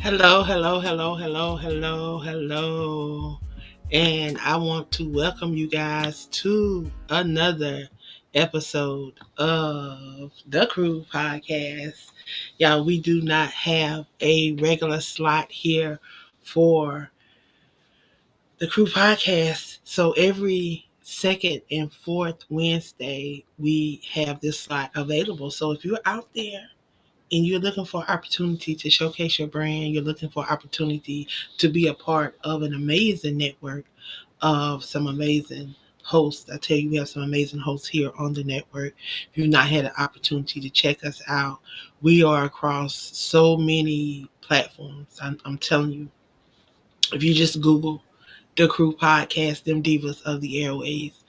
Hello, hello, hello, hello, hello, hello. And I want to welcome you guys to another episode of the Crew Podcast. Y'all, we do not have a regular slot here for the Crew Podcast. So every second and fourth Wednesday, we have this slot available. So if you're out there and you're looking for opportunity to showcase your brand, you're looking for opportunity to be a part of an amazing network of some amazing hosts. I tell you, we have some amazing hosts here on the network. If you've not had an opportunity to check us out, we are across so many platforms. I'm telling you, if you just Google the Crew Podcast, them divas of the airways,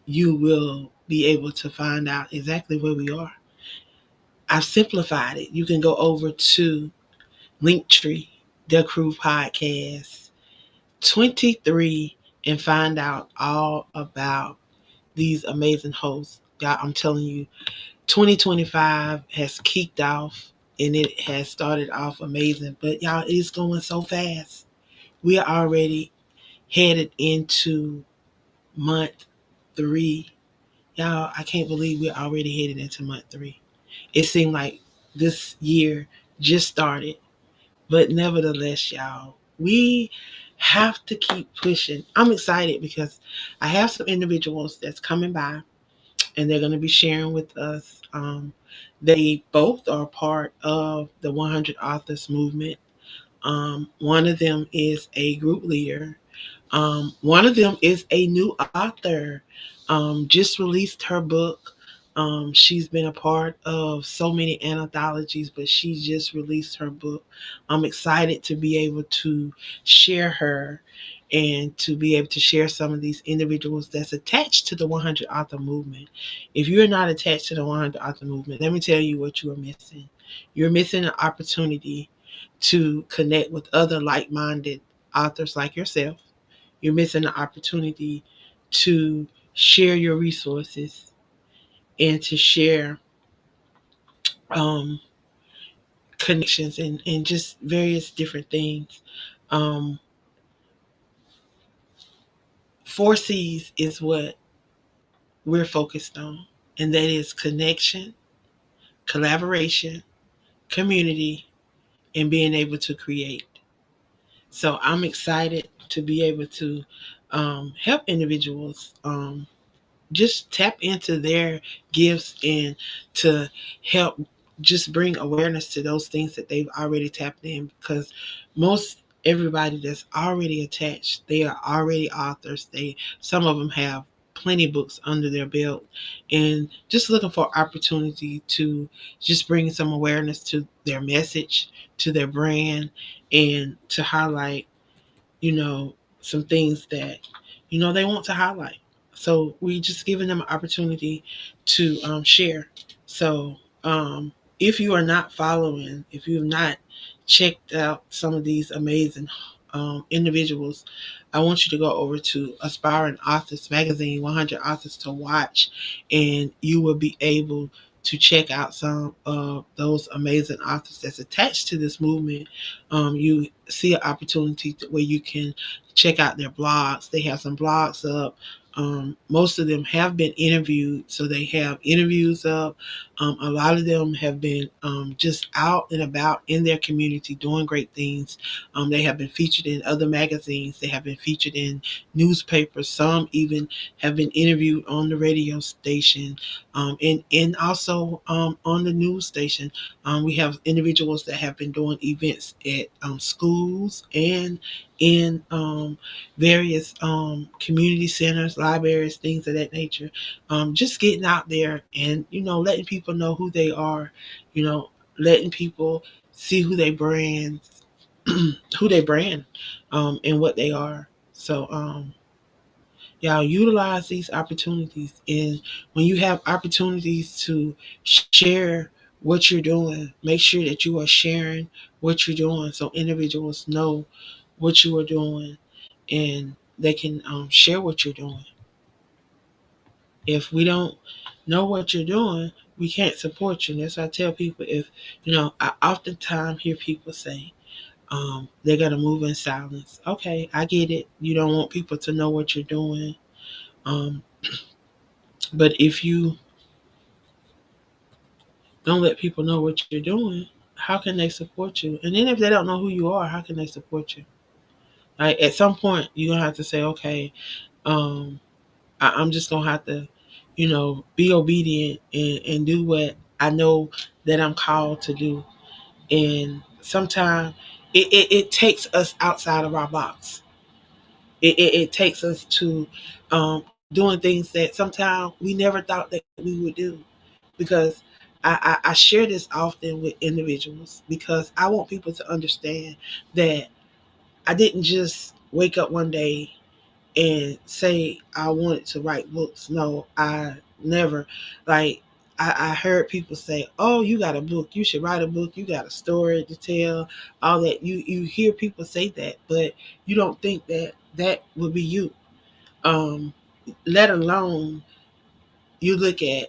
you will be able to find out exactly where we are. I've simplified it. You can go over to Linktree, the Crew Podcast 23, and find out all about these amazing hosts. Y'all, I'm telling you, 2025 has kicked off and it has started off amazing, but y'all, it's going so fast. We are already headed into month three. Y'all, I can't believe we're already headed into month three. It seemed like this year just started. But nevertheless, y'all, we have to keep pushing. I'm excited because I have some individuals that's coming by and they're going to be sharing with us. They both are part of the 100 Authors movement. One of them is a group leader. One of them is a new author. Just released her book. She's been a part of so many anthologies, but she just released her book. I'm excited to be able to share her and to be able to share some of these individuals that's attached to the 100 author movement. If you're not attached to the 100 author movement, let me tell you what you are missing. You're missing an opportunity to connect with other like minded authors like yourself. You're missing the opportunity to share your resources and to share um, connections and just various different things. Um, Four C's is what we're focused on, and that is connection, collaboration, community, and being able to create. So I'm excited to be able to help individuals just tap into their gifts and to help just bring awareness to those things that they've already tapped in, because most everybody that's already attached, they are already authors. Some of them have plenty books under their belt and just looking for opportunity to just bring some awareness to their message, to their brand, and to highlight, some things that, they want to highlight. So we just giving them an opportunity to share. So if you are not following, if you have not checked out some of these amazing individuals, I want you to go over to Aspiring Authors Magazine, 100 Authors to Watch, and you will be able to check out some of those amazing authors that's attached to this movement. You see an opportunity where you can check out their blogs. They have some blogs up. Most of them have been interviewed, so they have interviews up. A lot of them have been just out and about in their community doing great things. They have been featured in other magazines. They have been featured in newspapers. Some even have been interviewed on the radio station, and also on the news station. We have individuals that have been doing events at schools and in various community centers, libraries, things of that nature. Just getting out there and letting people know who they are, letting people see who they brand, who they brand, and what they are. So y'all utilize these opportunities, and when you have opportunities to share what you're doing, make sure that you are sharing what you're doing so individuals know what you are doing and they can share what you're doing. If we don't know what you're doing, we can't support you. And that's why I tell people, if I oftentimes hear people say, They're gonna move in silence. Okay, I get it. You don't want people to know what you're doing. Um, but if you don't let people know what you're doing, how can they support you? And then if they don't know who you are, how can they support you? Like at some point, you're gonna have to say, okay, um, I'm just gonna have to, be obedient and do what I know that I'm called to do. And sometimes it takes us outside of our box. It takes us to doing things that sometimes we never thought that we would do. Because I share this often with individuals because I want people to understand that I didn't just wake up one day and say I wanted to write books. No, I never. Like I heard people say, "Oh, you got a book. You should write a book. You got a story to tell." All that you hear people say that, but you don't think that that would be you. Um, let alone you look at.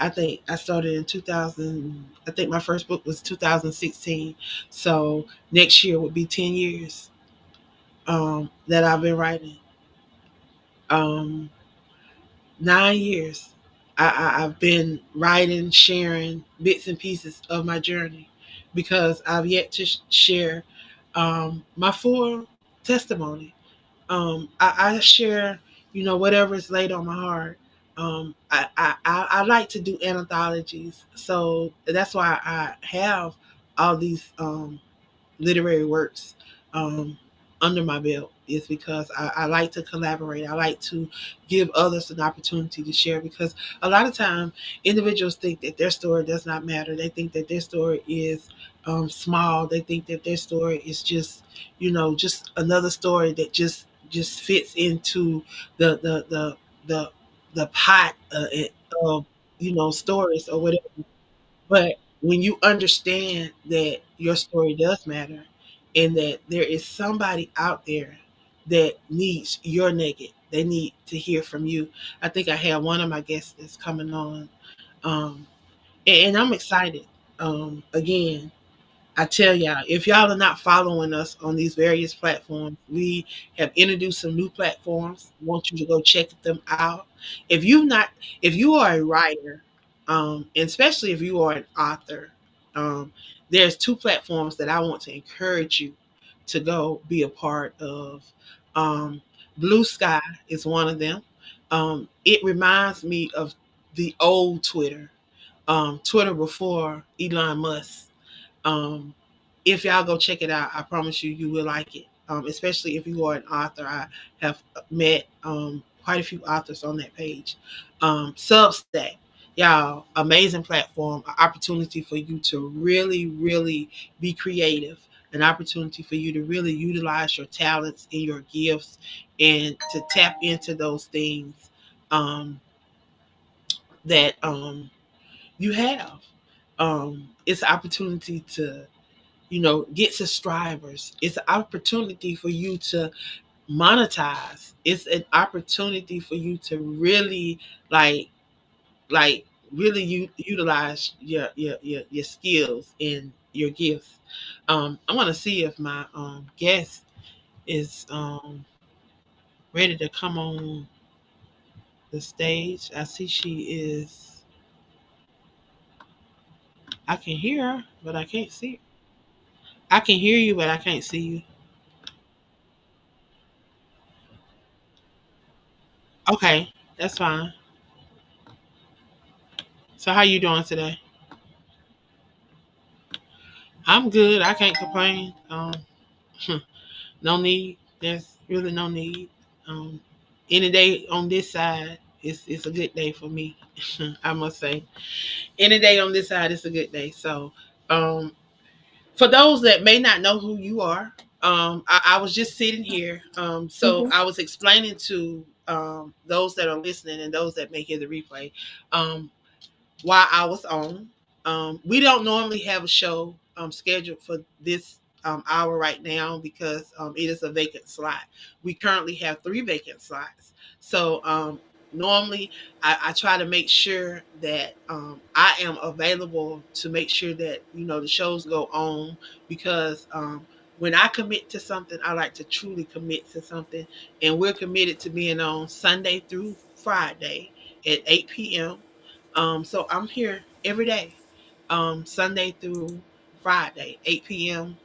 I think I started in 2000. I think my first book was 2016. So next year would be 10 years that I've been writing. Um, 9 years. I've been writing, sharing bits and pieces of my journey because I've yet to share my full testimony. I share, whatever is laid on my heart. I like to do anthologies, so that's why I have all these literary works um, under my belt is because I like to collaborate. I like to give others an opportunity to share because a lot of time individuals think that their story does not matter. They think that their story is small. They think that their story is just another story that just fits into the the the the, the pot of stories or whatever. But when you understand that your story does matter and that there is somebody out there that needs your nugget, they need to hear from you. I think I have one of my guests that's coming on. Um, and I'm excited. Again, I tell y'all, if y'all are not following us on these various platforms, we have introduced some new platforms. I want you to go check them out. If you not, if you are a writer, and especially if you are an author, um, there's two platforms that I want to encourage you to go be a part of. Um, Blue Sky is one of them. It reminds me of the old Twitter, Twitter before Elon Musk. um, if y'all go check it out, I promise you, you will like it. Especially if you are an author. I have met quite a few authors on that page. Substack, y'all, amazing platform, an opportunity for you to really, really be creative, an opportunity for you to really utilize your talents and your gifts and to tap into those things um, that you have. It's an opportunity to get subscribers. It's an opportunity for you to monetize. It's an opportunity for you to really like like really utilize your skills and your gifts. I want to see if my guest is ready to come on the stage. I see she is. I can hear her, but I can't see her. I can hear you, but I can't see you. Okay, that's fine. So how you doing today? I'm good. I can't complain. No need. There's really no need. Um, any day on this side, it's a good day for me. I must say, any day on this side, it's a good day. So, um, for those that may not know who you are, I was just sitting here. So Mhm. I was explaining to those that are listening and those that may hear the replay. Um, while I was on. We don't normally have a show scheduled for this hour right now because it is a vacant slot. We currently have three vacant slots. So normally I try to make sure that I am available to make sure that the shows go on because when I commit to something, I like to truly commit to something. And we're committed to being on Sunday through Friday at 8 p.m. So I'm here every day, Sunday through Friday, 8 p.m.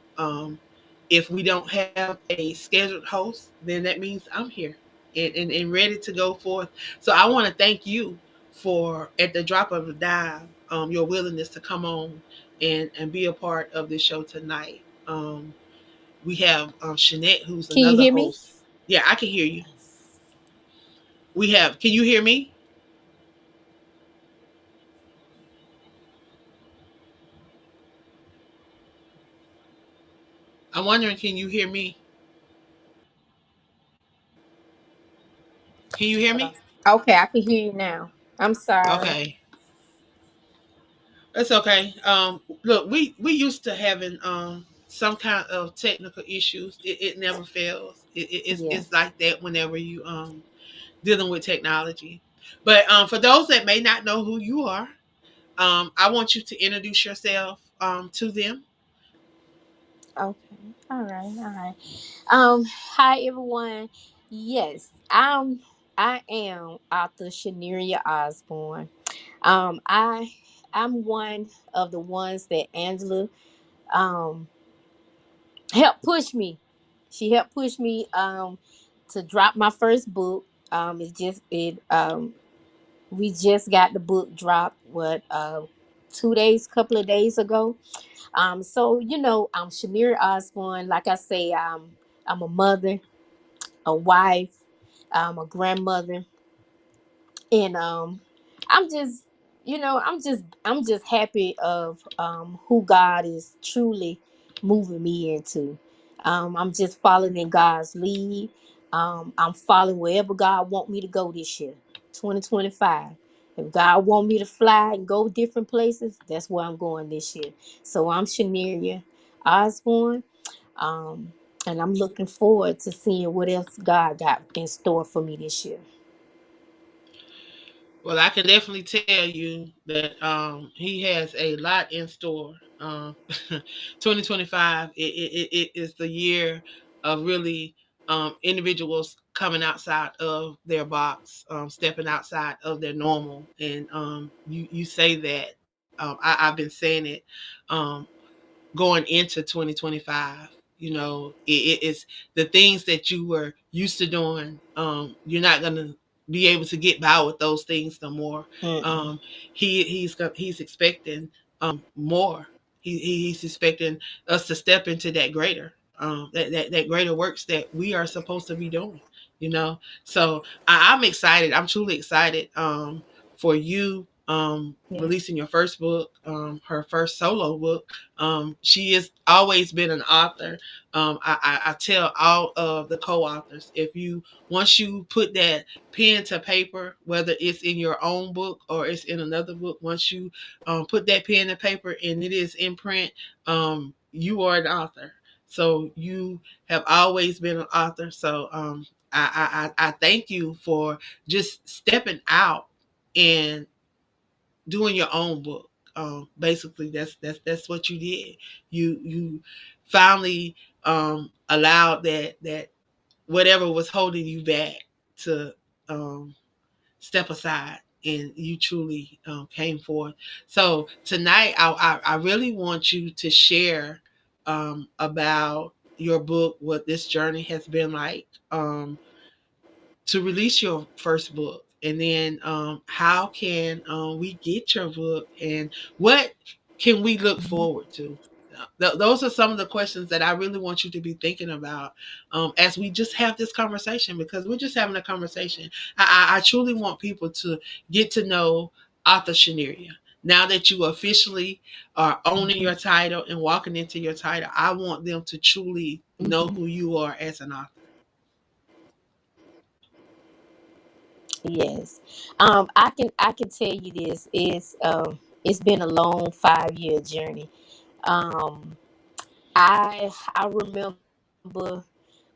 If we don't have a scheduled host, then that means I'm here and ready to go forth. So I want to thank you for, at the drop of a dime, your willingness to come on and be a part of this show tonight. We have Shanette, who's Can you another hear me? host. Yeah, I can hear you. We have, can you hear me? I'm wondering, can you hear me? Can you hear Hold on. me? Okay, I can hear you now. I'm sorry. Okay. That's okay. Look, we used to having some kind of technical issues. It never fails. Yeah. It's like that whenever you dealing with technology. But for those that may not know who you are, I want you to introduce yourself to them. Okay. All right. All right. Hi everyone. Yes, I am author Cheniera Osbourne. I'm one of the ones that Angela um helped push me. She helped push me to drop my first book. It just it we just got the book dropped what 2 days, couple of days ago. So I'm Shamira Osborne. Like I say, I'm a mother, a wife, a grandmother, and I'm just I'm just happy of who God is truly moving me into. I'm just following in God's lead. I'm following wherever God want me to go this year, 2025. If God want me to fly and go different places, that's where I'm going this year. So I'm Shaneria Osborne, um, and I'm looking forward to seeing what else God got in store for me this year. Well, I can definitely tell you that he has a lot in store. 2025 it is the year of really individuals coming outside of their box, stepping outside of their normal. And you say that, I've been saying it, um, going into 2025. It's the things that you were used to doing. You're not gonna be able to get by with those things no more. Mm-mm. um he's expecting more. He's expecting us to step into that greater, that greater works that we are supposed to be doing. So I'm excited. I'm truly excited for you Yeah. releasing your first book, her first solo book. She has always been an author. I tell all of the co-authors, if you once you put that pen to paper, whether it's in your own book or it's in another book, once you put that pen to paper and it is in print, you are an author. So you have always been an author. So I thank you for just stepping out and doing your own book. Basically, that's what you did. You finally allowed that whatever was holding you back to um, step aside, and you truly came forth. So tonight, I really want you to share about your book, what this journey has been like. To release your first book, and then how can we get your book, and what can we look forward to? Those are some of the questions that I really want you to be thinking about as we just have this conversation, because we're just having a conversation. I truly want people to get to know author Cheniera. Now that you officially are owning Mhm. your title and walking into your title, I want them to truly know Mhm. who you are as an author. Yes. I can tell you this is it's been a long 5-year journey. Um I remember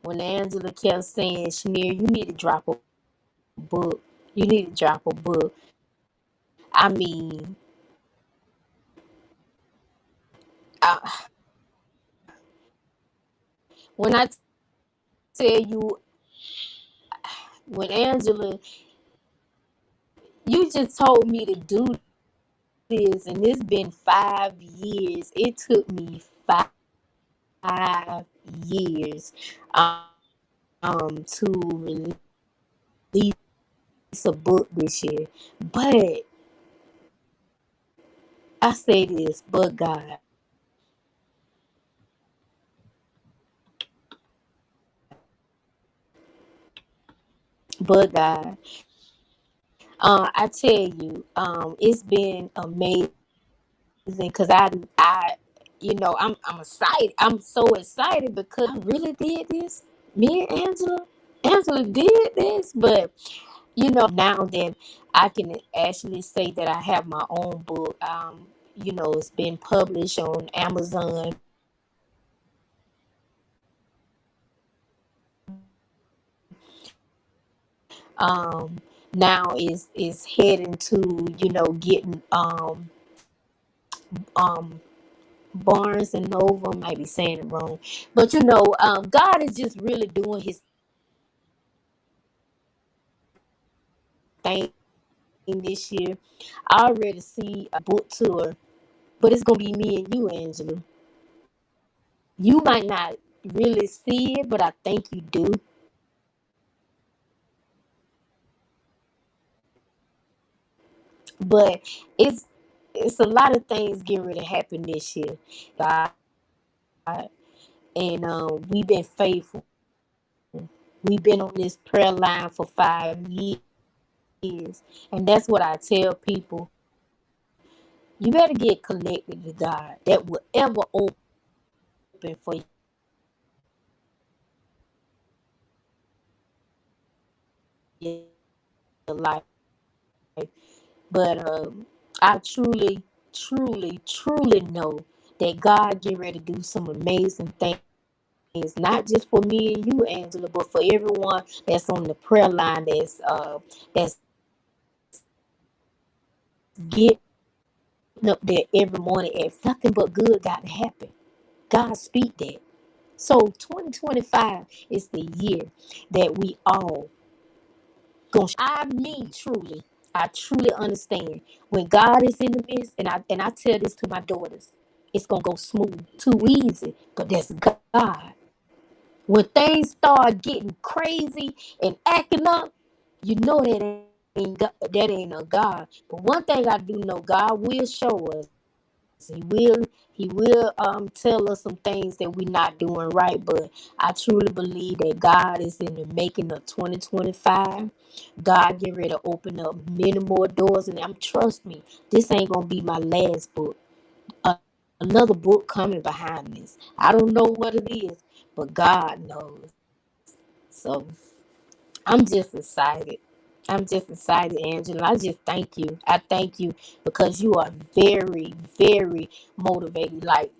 when Angela kept saying, Shanir, you need to drop a book. You need to drop a book. I mean, I, when I tell you, when Angela, you just told me to do this, and it's been 5 years. It took me 5 years to release a book this year. But I say this, but God, I tell you, it's been amazing because I'm excited. I'm so excited because I really did this. Me and Angela did this, but now that I can actually say that I have my own book, it's been published on Amazon. Now is heading to getting um Barnes and Nova. I might be saying it wrong, but God is just really doing His thing this year. I already see a book tour, but it's gonna be me and you, Angela. You might not really see it, but I think you do. But it's it's a lot of things getting ready to happen this year, God, and we've been faithful. We've been on this prayer line for 5 years, and that's what I tell people. You better get connected to God. That will ever open for your life. But I truly, truly, truly know that God get ready to do some amazing things, not just for me and you, Angela, but for everyone that's on the prayer line, that's getting up there every morning. And nothing but good got to happen. God speak that. So 2025 is the year that we all gonna. I mean, truly, I truly understand when God is in the midst, and I tell this to my daughters, it's gonna go smooth, too easy, but that's God. When things start getting crazy and acting up, you know that ain't a God. But one thing I do know, God will show us. He will tell us some things that we're not doing right. But I truly believe that God is in the making of 2025. God get ready to open up many more doors, and trust me, this ain't gonna be my last book. Uh, Another book coming behind this. I don't know what it is, but God knows. So I'm just excited. I'm just excited, Angela. I just thank you. I thank you because you are very, very motivated. Like,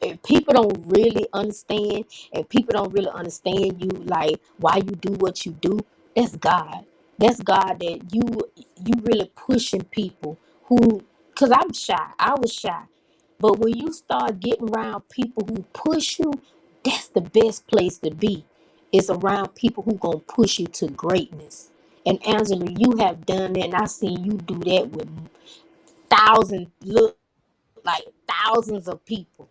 if people don't really understand, and people don't really understand you, like why you do what you do. That's God. That's God that you really pushing people who. Cause I'm shy. I was shy, but when you start getting around people who push you, that's the best place to be. It's around people who gonna push you to greatness. And Angela, you have done that, and I seen you do that with thousands, look like thousands of people.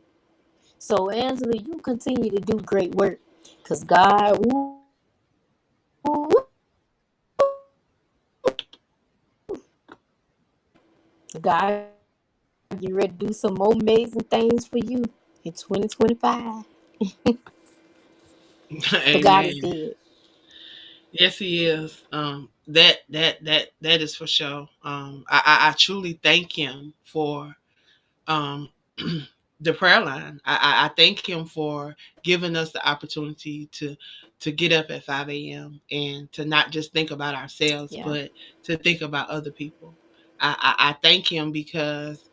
So Angela, you continue to do great work, cause God, ooh, God, get ready to do some more amazing things for you in 2025. But God is Amen. good. Yes, he is. That is for sure. I truly thank him for um, the prayer line. I thank him for giving us the opportunity to get up at 5 a.m. and to not just think about ourselves, Yeah, but to think about other people. I thank him because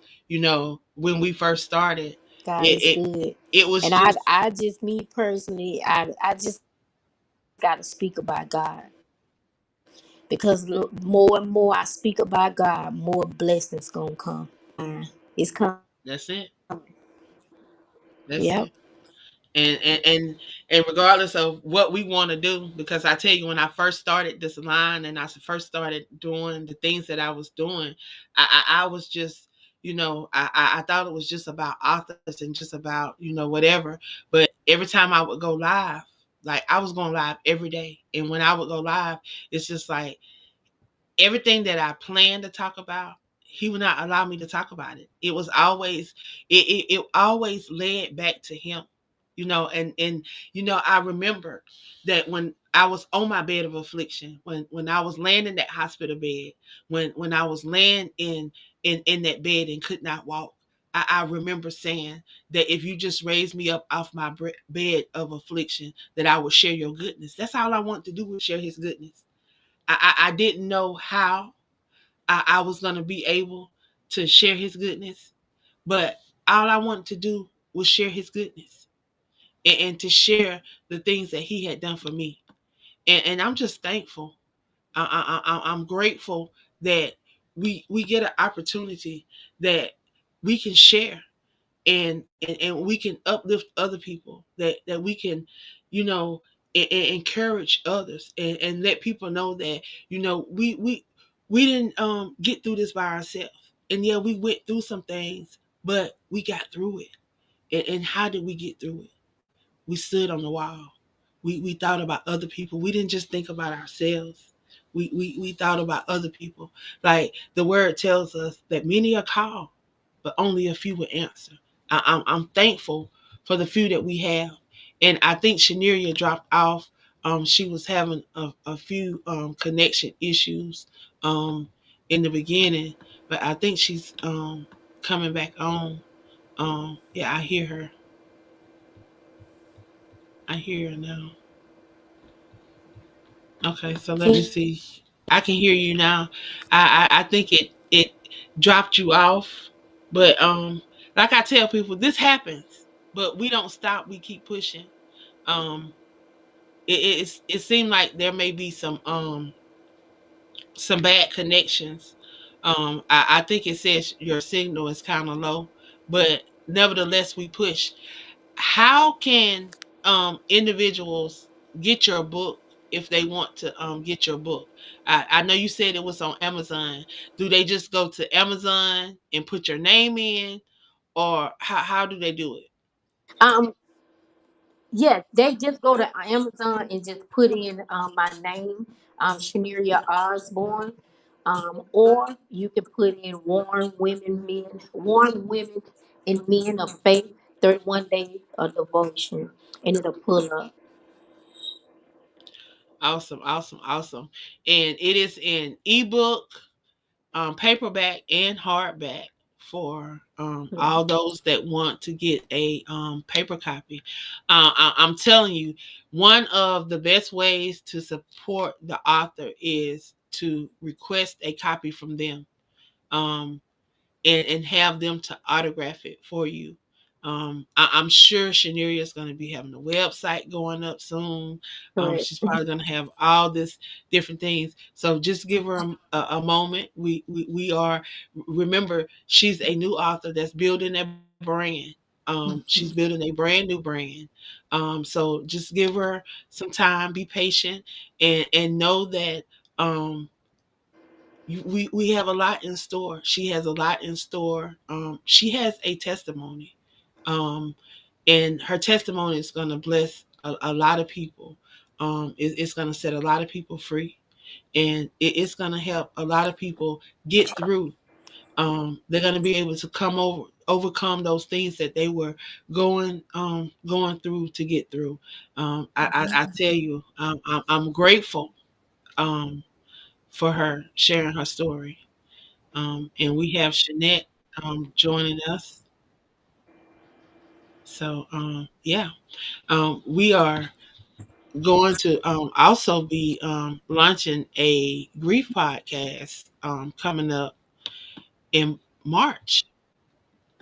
when we first started, God it is it, good. it was And I, just I just me personally, I just got to speak about God because more and more I speak about God, more blessings gonna come. It's coming. that's it. That's Yep. it. And regardless of what we want to do, because I tell you, when I first started this line and I first started doing the things that I was doing, I was just, I thought it was just about authors and just about, whatever. But every time I would go live, like I was going live every day, and when I would go live, it's just like everything that I planned to talk about, he would not allow me to talk about it. It was always it always led back to him. And I remember that when I was on my bed of affliction, when I was laying in that hospital bed, when I was laying in that bed and could not walk, I remember saying that if you just raise me up off my bed of affliction, that I would share your goodness. That's all I wanted to do, was share his goodness. I didn't know how I was going to be able to share his goodness, but all I wanted to do was share his goodness, and to share the things that he had done for me. And I'm just thankful. I'm grateful that we get an opportunity that we can share, and we can uplift other people, that we can, you know encourage others, and let people know that, we didn't get through this by ourselves. And yeah, we went through some things, but we got through it. And how did we get through it? We stood on the wall. We thought about other people. We didn't just think about ourselves. We thought about other people. Like the word tells us that many are called, but only a few will answer. I'm thankful for the few that we have. And I think Cheniera dropped off. She was having a few connection issues in the beginning, but I think she's coming back on. Yeah, I hear her. I hear her now. Okay, so let me Can see. I can hear you now. I think it dropped you off, but like I tell people, this happens, but we don't stop. We keep pushing. Um, it seemed like there may be some bad connections. I think it says your signal is kind of low, but nevertheless we push. How can individuals get your book if they want to get your book? I know you said it was on Amazon. Do they just go to Amazon and put your name in, or how do they do it? um yeah, they just go to Amazon and just put in my name, Cheniera Osbourne. Or you can put in Warren Women and Men of Faith, 31 Days of Devotion, and it'll pull up. Awesome, awesome, awesome. And it is in ebook, paperback, and hardback for all those that want to get a paper copy. I'm telling you, one of the best ways to support the author is to request a copy from them. Um, and have them to autograph it for you. I'm sure Cheniera is going to be having a website going up soon. Correct. She's probably going to have all this different things. So just give her a moment. We are, remember, she's a new author that's building a brand. She's building a brand new brand. So just give her some time, be patient, and know that we have a lot in store. She has a lot in store. She has a testimony, um, and her testimony is going to bless a lot of people. It's going to set a lot of people free, and it's going to help a lot of people get through. They're going to be able to overcome those things that they were going through to get through. I tell you, I'm grateful um, for her sharing her story. And we have Shanette joining us. So, yeah, we are going to also be launching a grief podcast coming up in March,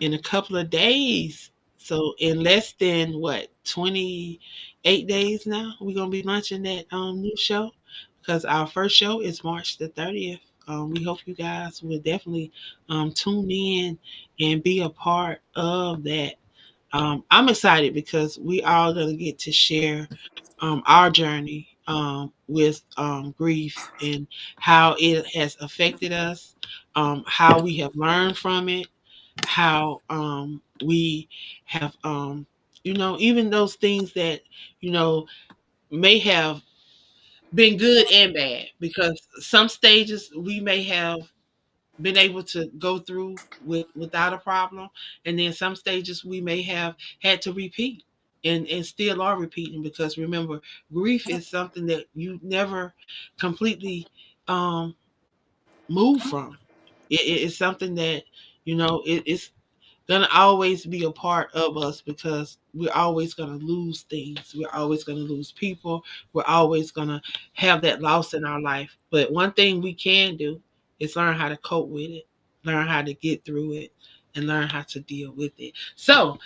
in a couple of days. So, in less than what, 28 days now, we're going to be launching that new show, because our first show is March the 30th. We hope you guys will definitely tune in and be a part of that. I'm excited because we all gonna get to share our journey with grief and how it has affected us, how we have learned from it, how we have, even those things that you know may have been good and bad, because some stages we may have been able to go through without a problem, and then some stages we may have had to repeat, and still are repeating, because remember, grief is something that you never completely um move from. It's something that it's gonna always be a part of us, because we're always gonna lose things. We're always gonna lose people. We're always gonna have that loss in our life. But one thing we can do is learn how to cope with it, learn how to get through it, and learn how to deal with it. So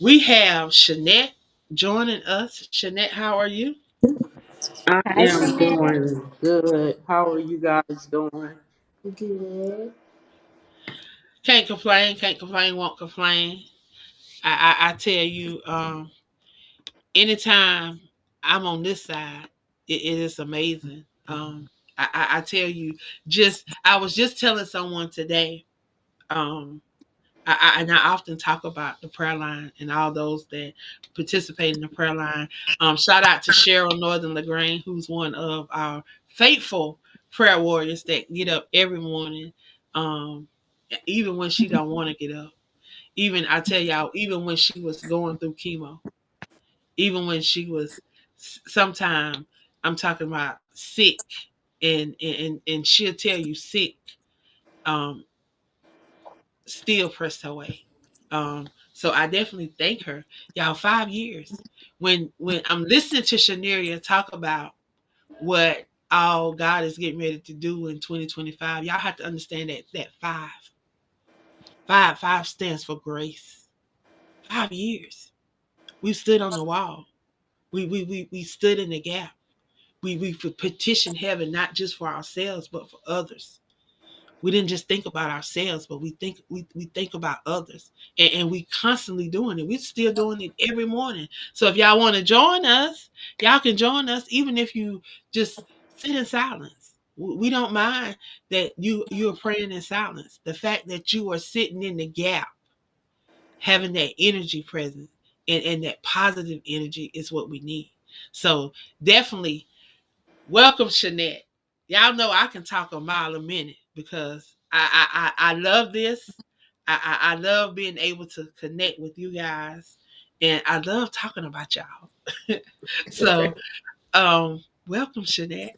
we have Shanette joining us. Shanette, how are you? I Hi, am Cheniera. doing good. How are you guys doing? Good. Can't complain, can't complain, won't complain. I tell you, anytime I'm on this side, it is amazing. I tell you, just I was just telling someone today. Um, and I often talk about the prayer line and all those that participate in the prayer line. Shout out to Cheryl Northern Lagrange, who's one of our faithful prayer warriors that get up every morning, um, even when she don't want to get up. Even I tell y'all, even when she was going through chemo, even when she was sometime, I'm talking about sick, and she'll tell you sick, um still pressed her way. So I definitely thank her. Y'all, 5 years, when I'm listening to Cheniera talk about what all God is getting ready to do in 2025, y'all have to understand that five stands for grace. 5 years we stood on the wall. We stood in the gap. We petitioned heaven, not just for ourselves but for others. We didn't just think about ourselves, but we think about others, and we constantly doing it. We're still doing it every morning. So if y'all want to join us, y'all can join us, even if you just sit in silence. We don't mind that you are praying in silence. The fact that you are sitting in the gap, having that energy present, and that positive energy is what we need. So definitely welcome, Shanette. Y'all know I can talk a mile a minute, because I love this. I love being able to connect with you guys, and I love talking about y'all. So welcome, Shanette.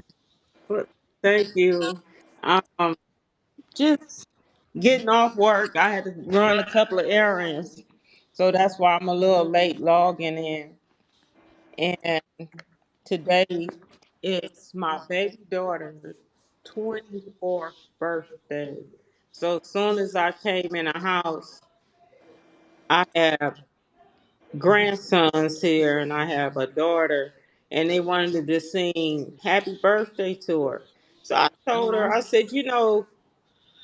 Well, thank you. Um, just getting off work. I had to run a couple of errands, so that's why I'm a little late logging in. And today is my baby daughter's 24th birthday. So as soon as I came in the house, I have grandsons here and I have a daughter, and they wanted to sing happy birthday to her. So I told her, Oh, I said,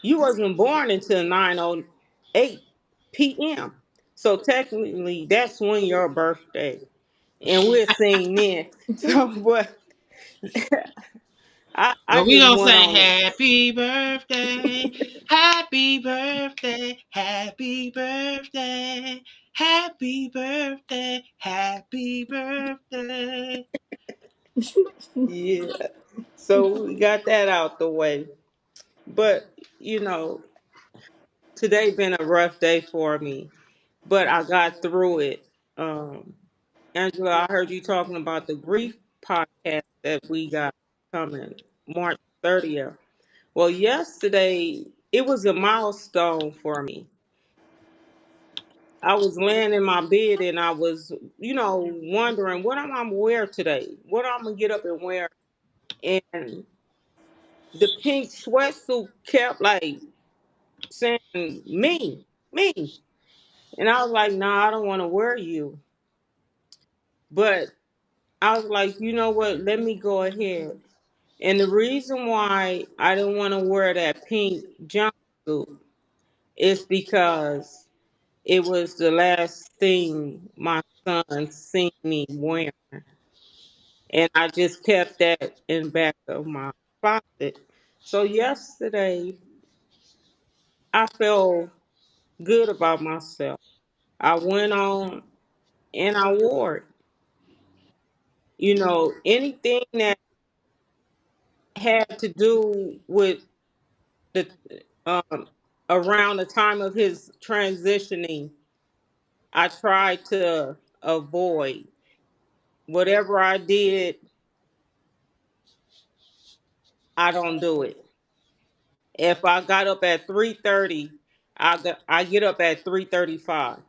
you wasn't born until 9:08 p.m. So technically that's when your birthday. And we'll sing then. So but I well, we just gonna went sing on it. happy birthday, happy birthday, happy birthday, happy birthday. Yeah. So we got that out the way. But you know, today been a rough day for me, but I got through it. Angela, I heard you talking about the grief podcast that we got coming March 30th. Well, yesterday it was a milestone for me. I was laying in my bed and I was, wondering what am I gonna wear today? What I'm gonna get up and wear? And the pink sweatsuit kept like saying me. And I was like, nah, I don't want to wear you. But I was like, you know what? Let me go ahead. And the reason why I didn't want to wear that pink jumpsuit is because It was the last thing my son seen me wearing, and I just kept that in back of my closet. So yesterday, I felt good about myself. I went on and I wore it. Anything that had to do with the around the time of his transitioning, I tried to avoid. Whatever I did, I don't do it. If I got up at 3:30, I get up at 3:35.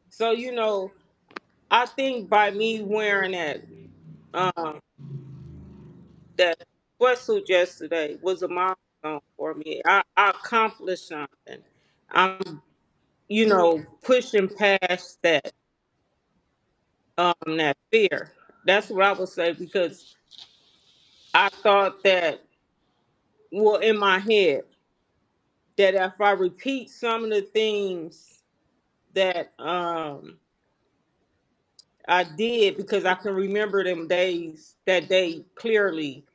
So I think by me wearing um that sweatsuit yesterday was a milestone for me. I accomplished something. I'm pushing past that fear. That's what I would say, because I thought that, well, in my head, that if I repeat some of the things that I did, because I can remember them days, that day clearly,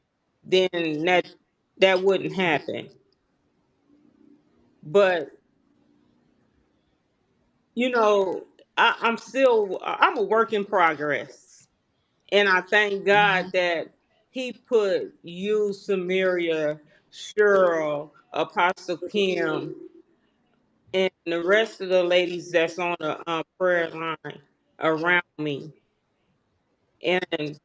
then that wouldn't happen. But you know, I'm a work in progress, and I thank God that He put you, Samaria, Cheryl, Apostle Kim, and the rest of the ladies that's on the prayer line around me. And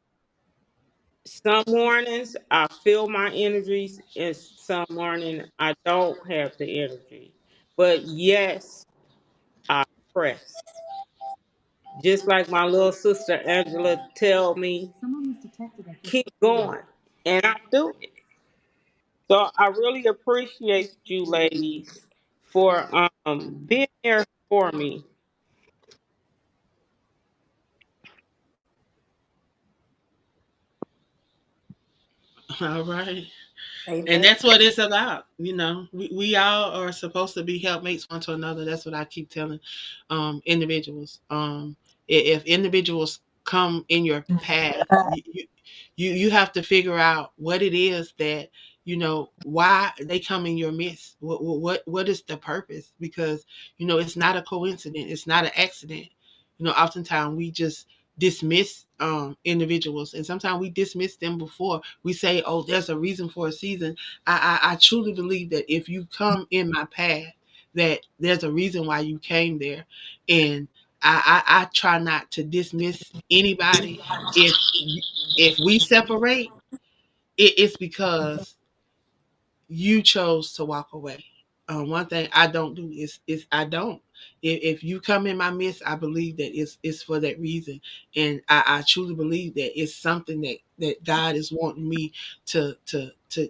some mornings I feel my energies, and some morning I don't have the energy. But yes, I press. Just like my little sister Angela tell me, keep going, and I do it. So I really appreciate you ladies for being there for me. All right. And Amen. that's what it's about. We all are supposed to be helpmates one to another. That's what I keep telling individuals. If individuals come in your path, you have to figure out what it is that why they come in your midst. What is the purpose? Because it's not a coincidence. It's not an accident. Oftentimes we just dismiss individuals, and sometimes we dismiss them before we say, oh, there's a reason for a season. I truly believe that if you come in my path, that there's a reason why you came there. And I try not to dismiss anybody. If we separate, it's because you chose to walk away. One thing I don't do is I don't. If you come in my midst, I believe that it's for that reason, and I truly believe that it's something that God is wanting me to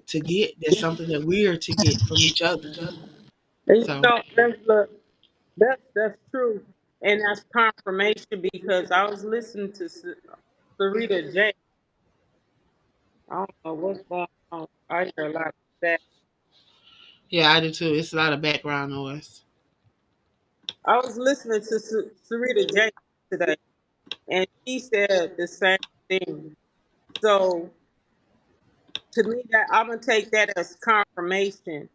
get. That's something that we're to get from each other. And So Angela, that's true, and that's confirmation, because I was listening to Sarita J. I don't know what's going on. I hear a lot of that. yeah, I do too. It's a lot of background noise. I was listening to Sarita J today, and she said the same thing. So to me, that I'm gonna take that as confirmation,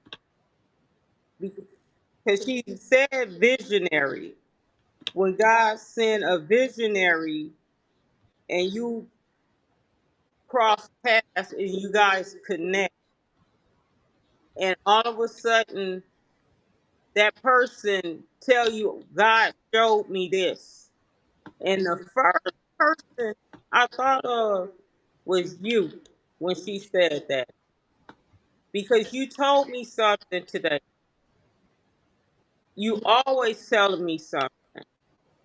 because she said visionary. When God sent a visionary and you cross paths and you guys connect, and all of a sudden that person tell you, God showed me this, and the first person I thought of was you when she said that, because you told me something today. You always telling me something.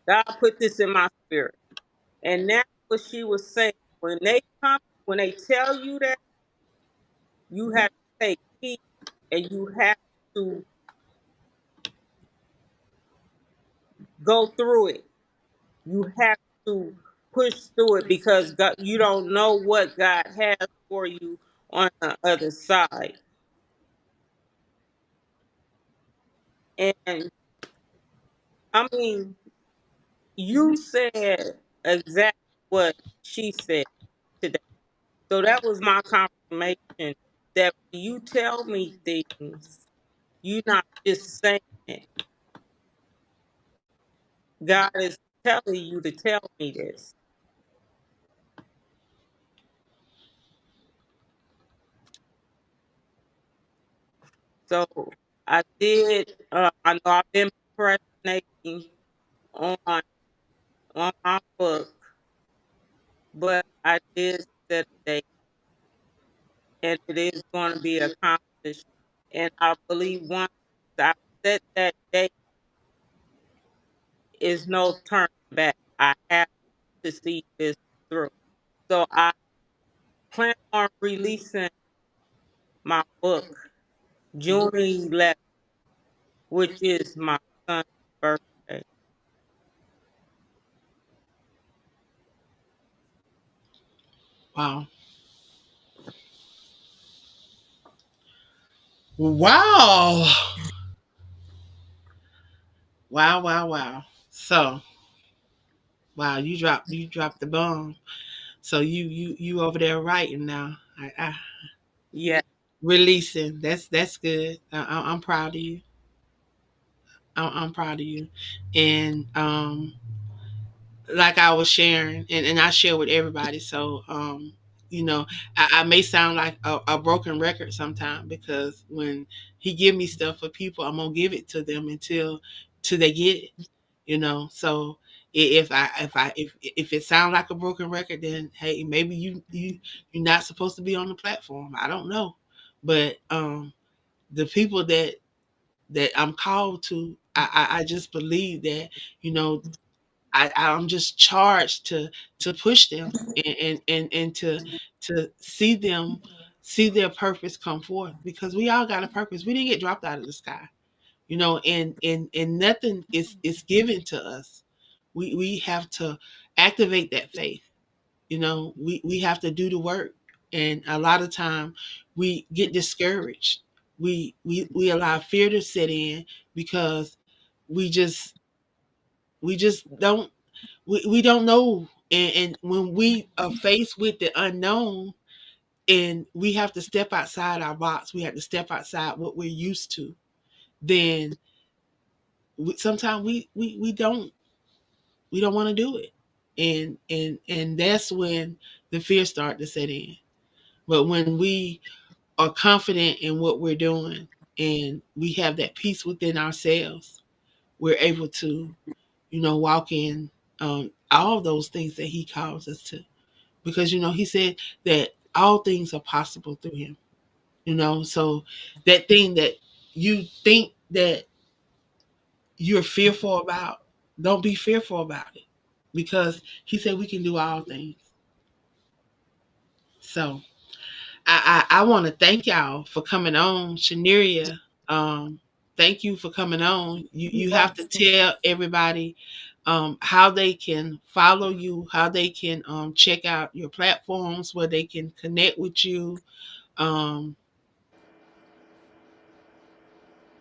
God put this in my spirit, and that's what she was saying. When they tell you that, you have to take heed, and you have to go through it. You have to push through it, because God, you don't know what God has for you on the other side. And I mean, you said exactly what she said today. So that was my confirmation that when you tell me things, you're not just saying it. God is telling you to tell me this. So I did. I know I've been procrastinating on my book, but I did set a date, and it is going to be accomplished. And I believe once I set that date, is no turning back. I have to see this through. So I plan on releasing my book June 11th, which is my son's birthday. Wow. Wow. Wow, wow, wow. So, wow, you dropped the bomb. So you over there writing now. I Yeah. releasing. That's good. I'm proud of you. I'm proud of you. And like I was sharing, and I share with everybody. So you know, I may sound like a broken record sometimes because when he give me stuff for people, I'm gonna give it to them till they get it. So if it sounds like a broken record, then hey, maybe you're not supposed to be on the platform. I don't know, but the people that I'm called to, I just believe that you know I'm just charged to push them and to see their purpose come forth because we all got a purpose. We didn't get dropped out of the sky, and nothing is given to us. We have to activate that faith. We have to do the work, and a lot of time we get discouraged. We allow fear to set in because we just we just don't we don't know. And when we are faced with the unknown and we have to step outside our box, we have to step outside what we're used to, then sometimes we don't want to do it. And that's when the fear start to set in. But when we are confident in what we're doing and we have that peace within ourselves, we're able to, walk in all those things that he calls us to. Because he said that all things are possible through him. So that thing that you think that you're fearful about, don't be fearful about it, because he said we can do all things. So I want to thank y'all for coming on. Cheniera, thank you for coming on. You have to tell everybody how they can follow you, how they can check out your platforms, where they can connect with you. Um,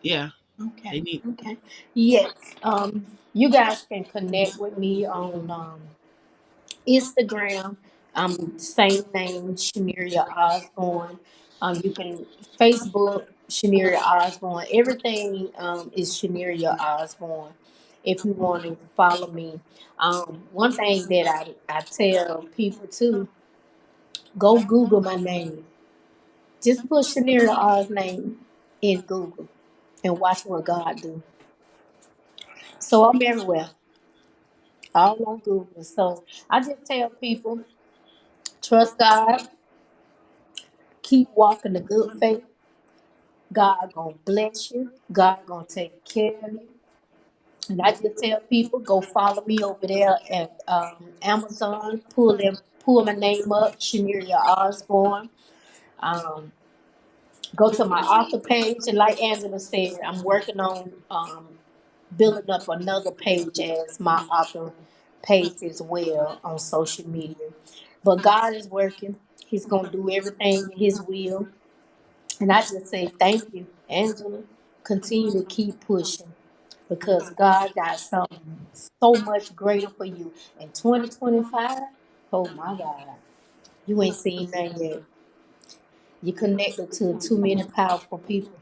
yeah, Okay. they need. Okay. Yes. You guys can connect with me on Instagram. Same name, Cheniera Osbourne. You can Facebook Cheniera Osbourne. Everything is Cheniera Osbourne. If you want to follow me, one thing that I tell people too, go Google my name. Just put Cheniera Oz name in Google and watch what God do. So I'm everywhere, all on Google. So I just tell people, trust God, keep walking the good faith. God gonna bless you. God gonna take care of you. And I just tell people, go follow me over there at Amazon. Pull my name up, Cheniera Osbourne. Um, go to my author page, and like Angela said, I'm working on building up another page as my author page as well on social media. But God is working. He's gonna do everything in His will. And I just say thank you, Angela. Continue to keep pushing. because God got something so much greater for you in 2025. Oh my God, you ain't seen nothing yet. You connected to too many powerful people,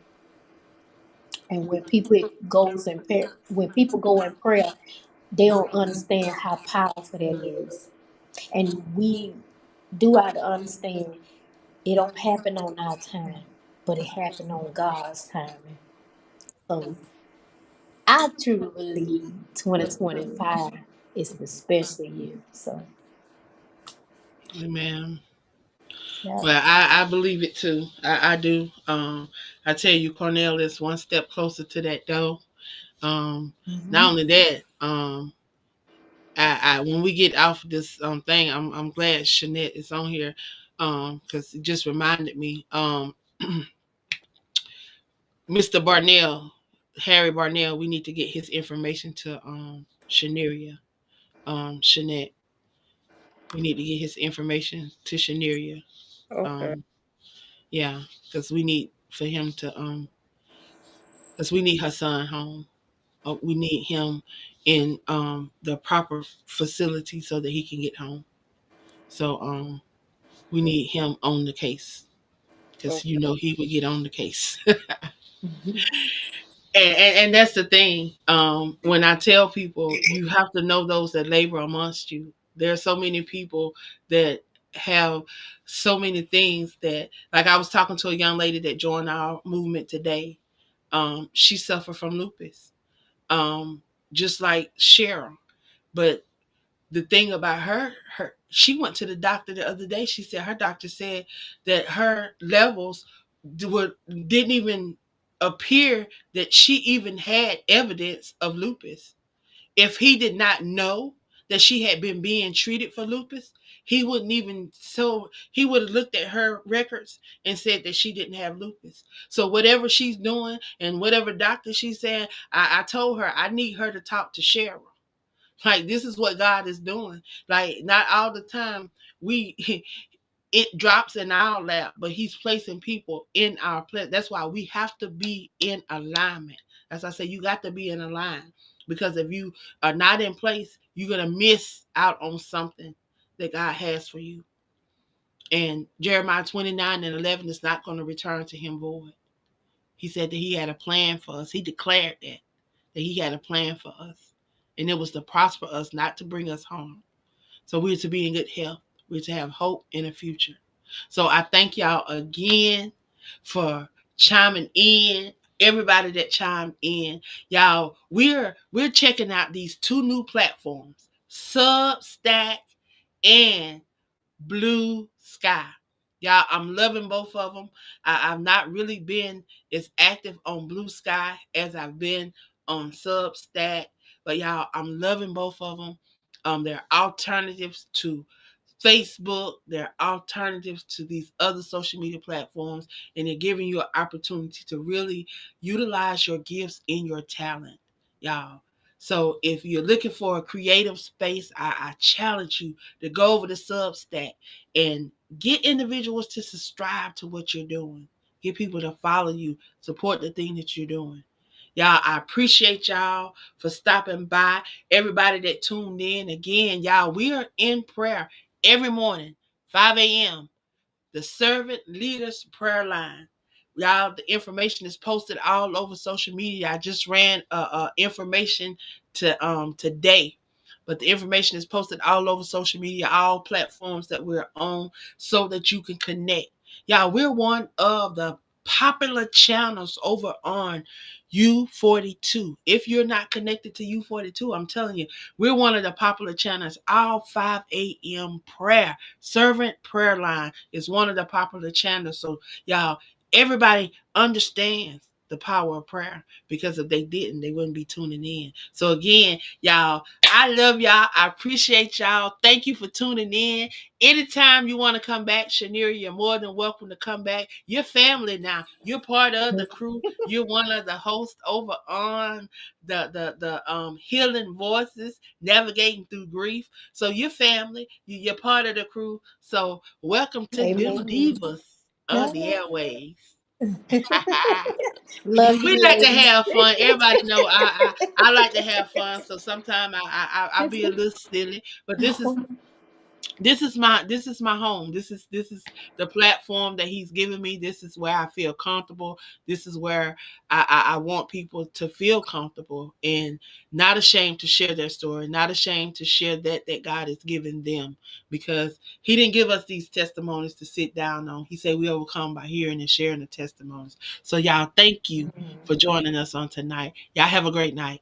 and when people go in prayer, they don't understand how powerful that is. And we do have to understand it don't happen on our time, but it happened on God's timing. So I truly believe 2025 is the special year. So Amen. yeah. Well, I believe it too. I do. I tell you, Cornell is one step closer to that door. Um, Not Hmm. only that, I when we get off this thing, I'm glad Shanette is on here, because it just reminded me, Mr. Barnell, Harry Barnell, we need to get his information to Cheniera, Shanette. We need to get his information to Cheniera. Okay. Um, yeah, because we need for him to because we need her son home. We need him in the proper facility so that he can get home. So we need him on the case because Okay. he would get on the case. Hmm. And that's the thing. When I tell people, you have to know those that labor amongst you. There are so many people that have so many things that, like I was talking to a young lady that joined our movement today. She suffered from lupus, just like Cheryl. But the thing about her, she went to the doctor the other day. She said her doctor said that her levels didn't even appear that she even had evidence of lupus. If he did not know that she had been being treated for lupus, he wouldn't even, so he would have looked at her records and said that she didn't have lupus. So whatever she's doing and whatever doctor she's saying, I told her I need her to talk to Cheryl. Like, this is what God is doing. Like, not all the time we it drops in our lap, but He's placing people in our place. That's why we have to be in alignment. As I say, you got to be in alignment, because if you are not in place, you're gonna miss out on something that God has for you. And Jeremiah 29:11 is not going to return to Him void. He said that He had a plan for us. He declared that He had a plan for us, and it was to prosper us, not to bring us harm. So we're to be in good health. We're to have hope in the future. So I thank y'all again for chiming in. Everybody that chimed in, y'all, we're checking out these two new platforms, Substack and Blue Sky. Y'all, I'm loving both of them. I've not really been as active on Blue Sky as I've been on Substack, but y'all, I'm loving both of them. They're alternatives to Facebook, they're alternatives to these other social media platforms, and they're giving you an opportunity to really utilize your gifts and your talent, y'all. So if you're looking for a creative space, I challenge you to go over to Substack and get individuals to subscribe to what you're doing. Get people to follow you, support the thing that you're doing. Y'all, I appreciate y'all for stopping by. Everybody that tuned in, again, y'all, we are in prayer every morning, 5 a.m., the Servant Leaders Prayer Line. Y'all, the information is posted all over social media. I just ran information today, but the information is posted all over social media, all platforms that we're on, so that you can connect. Y'all, we're one of the popular channels over on U42. If you're not connected to U42, I'm telling you, we're one of the popular channels. Our 5 a.m. prayer, servant prayer line, is one of the popular channels. So, y'all, everybody understands the power of prayer, because if they didn't, they wouldn't be tuning in. So, again, y'all, I love y'all. I appreciate y'all. Thank you for tuning in. Anytime you want to come back, Cheniera, you're more than welcome to come back. You're family now. You're part of the crew. You're one of the hosts over on the Healing Voices, Navigating Through Grief. So you're family. You're part of the crew. So welcome to them Amen. divas of the Yeah. airways. Love We you, like to ladies. have fun. Everybody know I like to have fun. So sometimes I be a little silly, but this is my home. This is the platform that he's given me. This is where I feel comfortable. This is where I want people to feel comfortable and not ashamed to share their story, not ashamed to share that God has given them, because he didn't give us these testimonies to sit down on. He said we overcome by hearing and sharing the testimonies. So y'all, thank you for joining us on tonight. Y'all have a great night.